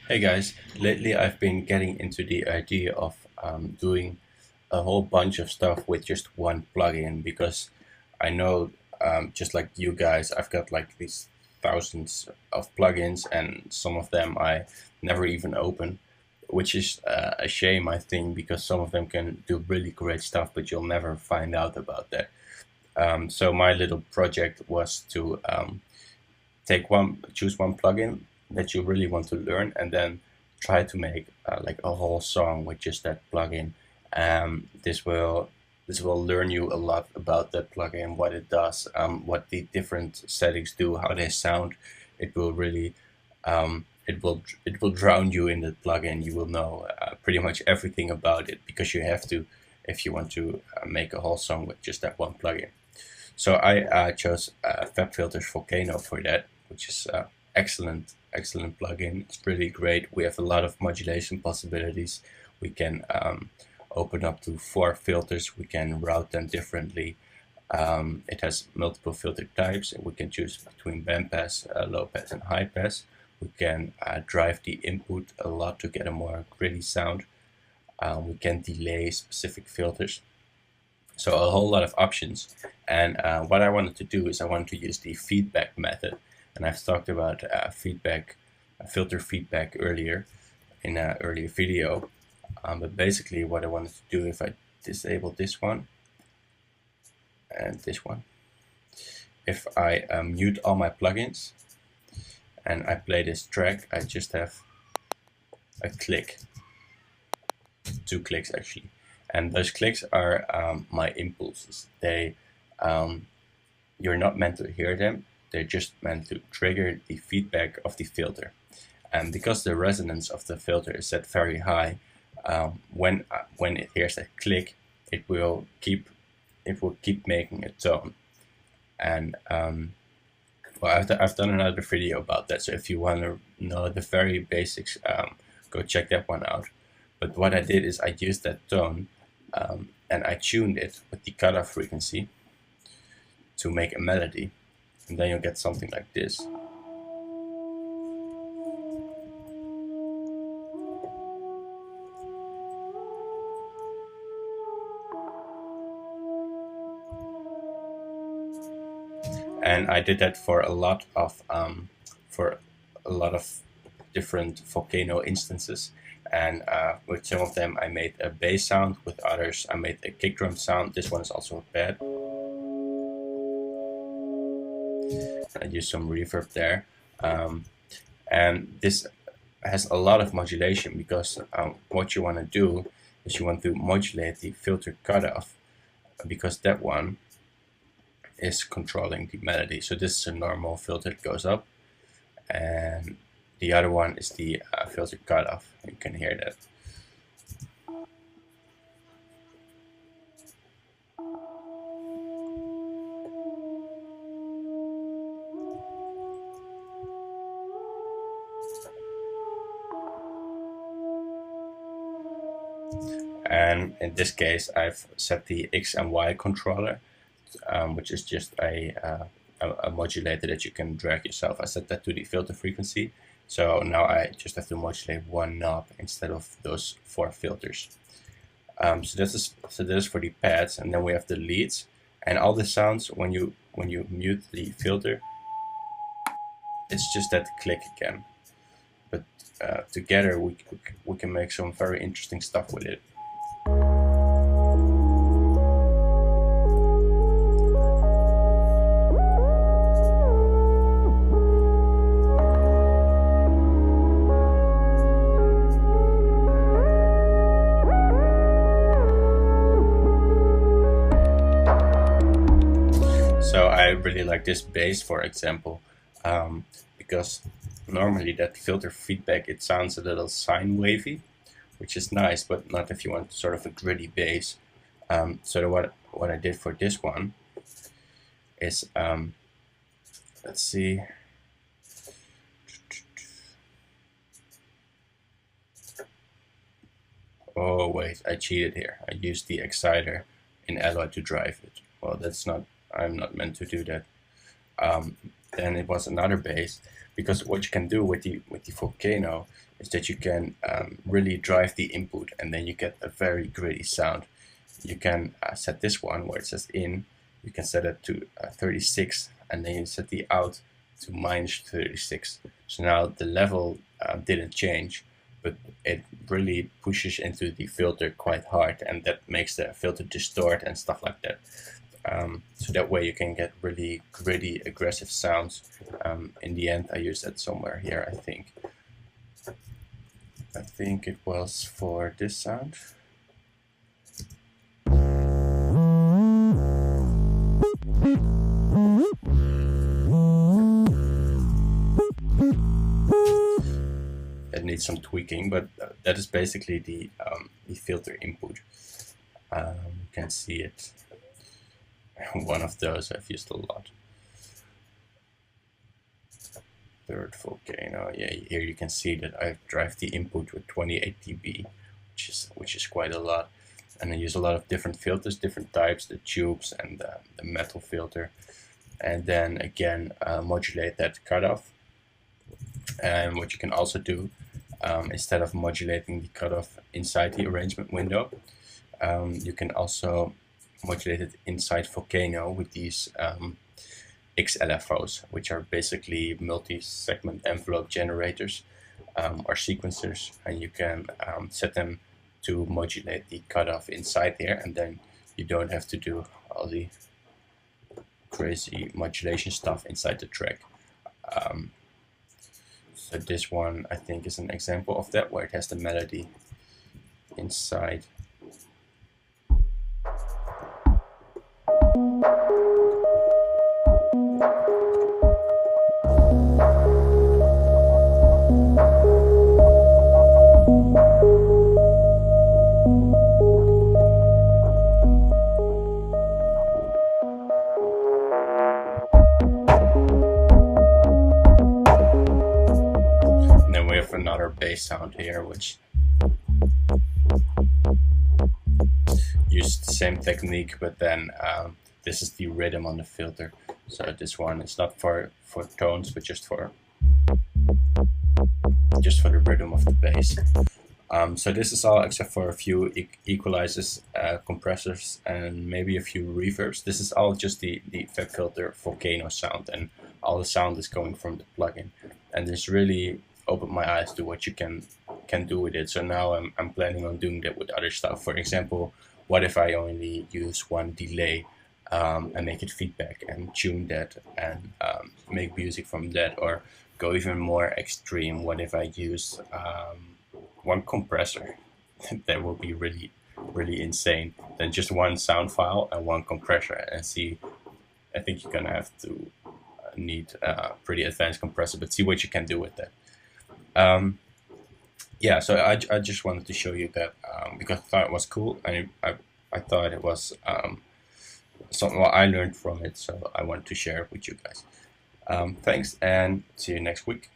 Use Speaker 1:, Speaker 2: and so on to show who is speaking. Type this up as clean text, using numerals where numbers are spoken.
Speaker 1: Hey guys, lately I've been getting into the idea of doing a whole bunch of stuff with just one plugin because I know, just like you guys, I've got like these thousands of plugins and some of them I never even open, which is a shame, I think, because some of them can do really great stuff, but you'll never find out about that. So my little project was to choose one plugin that you really want to learn, and then try to make like a whole song with just that plugin. This will learn you a lot about that plugin, what it does, what the different settings do, how they sound. It will really it will drown you in the plugin. You will know pretty much everything about it because you have to if you want to make a whole song with just that one plugin. So I chose FabFilter's Volcano for that, which is excellent plugin. It's really great. We have a lot of modulation possibilities. We can open up to 4 filters. We can route them differently. It has multiple filter types, and we can choose between bandpass, low pass, and high pass. We can drive the input a lot to get a more gritty sound. We can delay specific filters. So a whole lot of options. And what I wanted to do is I wanted to use the feedback method. And I've talked about filter feedback earlier in an earlier video. But basically what I wanted to do, if I disable this one and this one, if I mute all my plugins and I play this track, I just have a click, 2 clicks actually. And those clicks are my impulses. You're not meant to hear them. They're just meant to trigger the feedback of the filter. And because the resonance of the filter is set very high, when it hears that click, it will keep making a tone. And well, I've done another video about that. So if you want to know the very basics, go check that one out. But what I did is I used that tone and I tuned it with the cutoff frequency to make a melody, and then you'll get something like this. And I did that for a lot of different Volcano instances. And with some of them I made a bass sound, with others I made a kick drum sound. This one is also a pad. I used some reverb there. And this has a lot of modulation because what you want to do is you want to modulate the filter cutoff, because that one is controlling the melody. So this is a normal filter that goes up, and the other one is the filter cutoff. You can hear that. And in this case, I've set the X and Y controller, which is just a modulator that you can drag yourself. I set that to the filter frequency. So now I just have to modulate one knob instead of those 4 filters. So this is for the pads, and then we have the leads, and all the sounds when you mute the filter, it's just that click again. But together we can make some very interesting stuff with it. So I really like this bass, for example, because normally that filter feedback, it sounds a little sine wavy, which is nice, but not if you want sort of a gritty bass. So what I did for this one is, let's see. Oh wait, I cheated here. I used the exciter in Alloy to drive it. Well, I'm not meant to do that. Then it was another bass, because what you can do with the Volcano is that you can really drive the input, and then you get a very gritty sound. You can set this one where it says in, you can set it to 36, and then you set the out to -36. So now the level didn't change, but it really pushes into the filter quite hard, and that makes the filter distort and stuff like that. So that way you can get really gritty, aggressive sounds. In the end, I used that somewhere here, I think. I think it was for this sound. It needs some tweaking, but that is basically the filter input. You can see it. One of those I've used a lot. Third Volcano. Yeah, here you can see that I drive the input with 28 dB, which is quite a lot. And I use a lot of different filters, different types, the tubes and the metal filter. And then again, modulate that cutoff. And what you can also do, instead of modulating the cutoff inside the arrangement window, you can also modulate it inside Volcano with these XLFOs, which are basically multi-segment envelope generators or sequencers, and you can set them to modulate the cutoff inside there, and then you don't have to do all the crazy modulation stuff inside the track. So this one I think is an example of that, where it has the melody inside. Another bass sound here, which used the same technique, but then this is the rhythm on the filter. So this one is not for tones, but just for the rhythm of the bass. So this is all except for a few equalizers, compressors, and maybe a few reverbs. This is all just the FabFilter Volcano sound, and all the sound is going from the plugin. And this really opened my eyes to what you can do with it. So now I'm planning on doing that with other stuff. For example, what if I only use one delay and make it feedback and tune that and make music from that, or go even more extreme. What if I use one compressor? That will be really insane. Then just one sound file and one compressor, and see. I think you're gonna have to need a pretty advanced compressor, but see what you can do with that. Yeah, so I just wanted to show you that because I thought it was cool, and I thought it was something I learned from it, so I wanted to share it with you guys. Thanks, and see you next week.